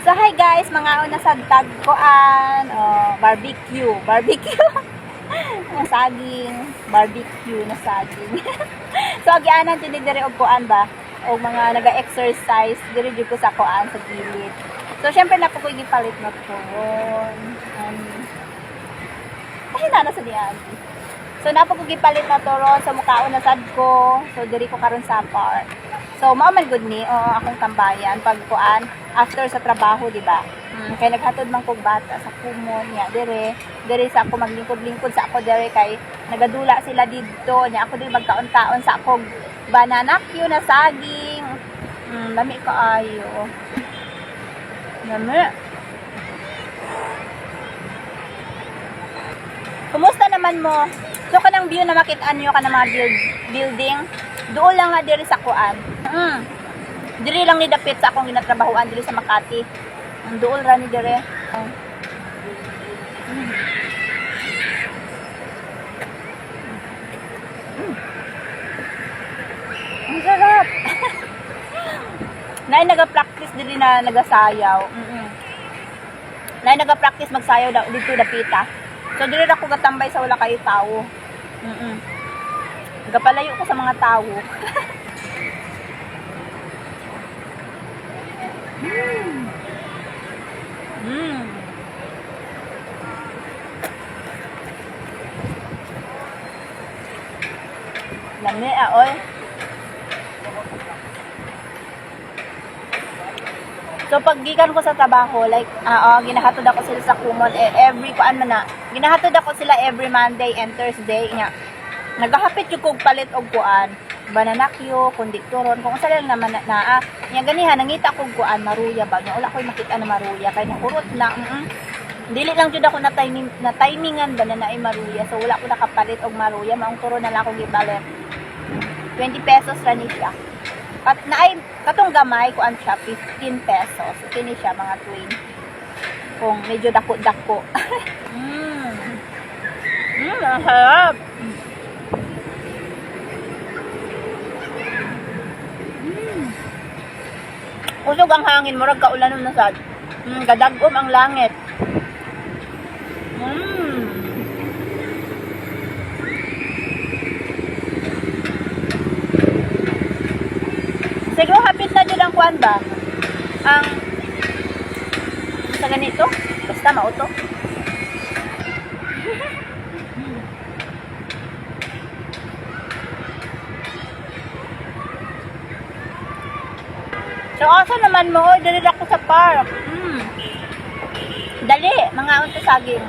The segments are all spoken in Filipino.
So hi guys, mga una sa tagkoan, barbecue, saging, barbecue na saging. So agianan tini diri og kuan ba, og mga naga-exercise diri jud ko sa kuan sa gilid. So syempre na po ko gipalit na to. Ay na sa diyan. So napo ko gipalit na to ron sa mukhaon na sad ko. So diri ko karon sa park. So mao man gud ni akong tambayan pag kuan after sa trabaho, di ba? Kay naghatod man kog bata sa kumon nya dire sa ako maglingkod-lingkod sa ako dire kay nagadula sila didto nya ako din magkaon-kaon sa akong banana cue na saging. Lami kaayo. Lami. Kumusta naman mo? So kanang view na makitaan nyo ka ng mga building, doon lang nga diri sa kuan. Diri lang ni dapit sa akong ginatrabahuan diri sa Makati. Ang dool ra ni diri. Ang sarap. Nay naga-practice diri na nagasayaw. Nay naga-practice magsayaw dito dapita. So diri ra ko gatambay sa wala kay tawo. Nagapalayo ko sa mga tawo. Lami oy. So pag gikan ko sa trabaho, like ginahatod ako sila sa kumon every kuan man na. Ginahatod ako sila every Monday and Thursday nya. Nagahapit yung kog palit og kuan. Banana cue, kondiktoron, kung saan lang naman yung ganihan, nangita kong kuan, maruya ba? Wala ko'y makita na maruya, kaya nakurot na, dili lang jud ako na timingan ba na ay maruya, so wala ko nakapalit og maruya, maong turo na lang akong gibalit. 20 pesos ra ni siya. At naay, katong gamay, kuan siya, 15 pesos. Kini siya, mga 20. Kung medyo dako-dako. Ang harap. Usog ang hangin, murag kaulanon na sad. Gadagom ang langit. Siguro hapit na din ang kuan ba? Ang sa ganito, basta mauto. So, asa naman mo? Dali ako sa park. Dali, mga unta saging.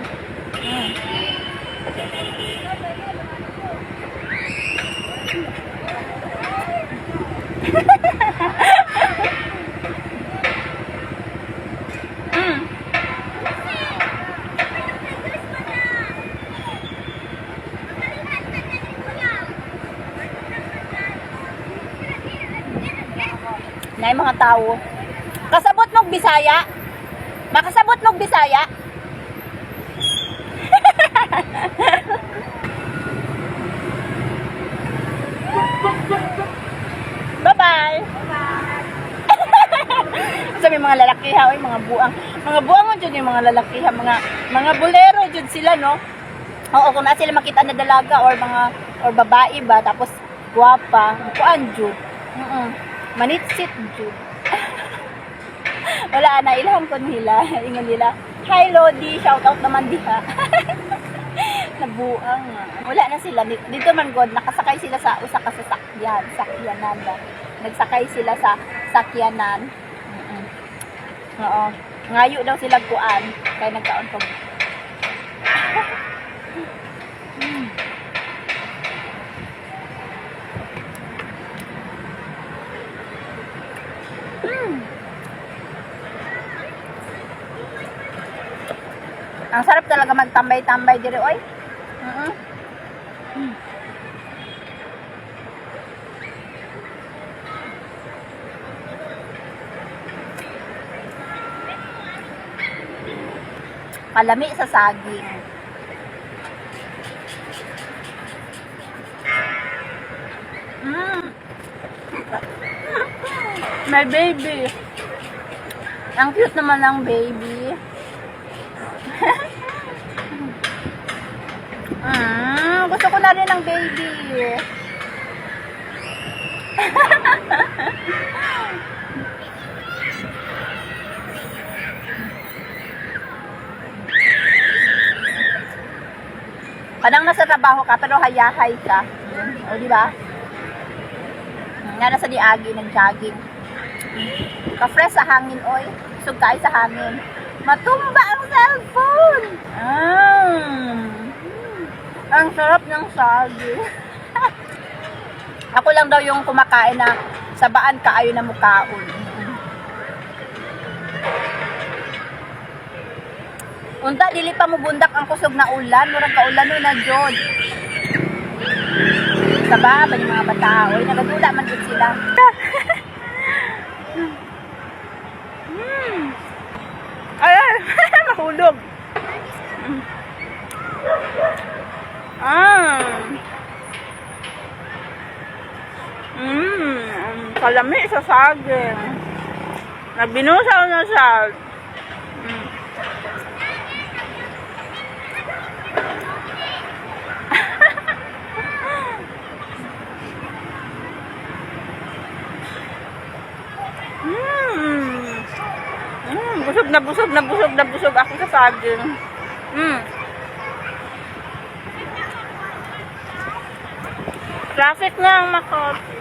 Nay mga tao. Kasabot mong Bisaya? Makasabot mong Bisaya? Bye-bye. Sabi mga lalaki ha, mga buang. Mga buang mo dyan yung mga lalaki ha, mga bolero dyan sila, no? Oo, kung na sila makita na dalaga or babae ba, tapos guwapa, kuan dyan. Manitsit jud. Wala na ilham ko nila, ingon nila. Hi Lodi, shout out naman diha. Nabuang. Wala na sila dito man god, nakasakay sila sa usa ka sakyanan ba. Nagsakay sila sa sakyanan. Oo. Ngayo daw sila kuan, kay nagkaon ko. Ang sarap talaga magtambay-tambay diri oy. Kalami sa saging. My baby. Ang cute naman ng baby. Gusto ko na rin ng baby. Parang nasa trabaho ka, pero hayahay ka. O, di ba? Nga nasa diagi, nag-jogging. Ka-fresh sa hangin, oy. Sug tayo sa hangin. Matumba ang cellphone! Ang sarap ng saging. Ako lang daw yung kumakain na sabaan kaayo na mukaon. Unta, dili pa mo bundak ang kusog na ulan. Murag kaulan nun na jod. Saba, ba yung mga bata? Oy, nagadula man din sila. Ay, mahulog. Kalami sa saging. Nagbinusaw na siya. Busog na busog na busog na busog ako sa saging. Traffic na ang Makati.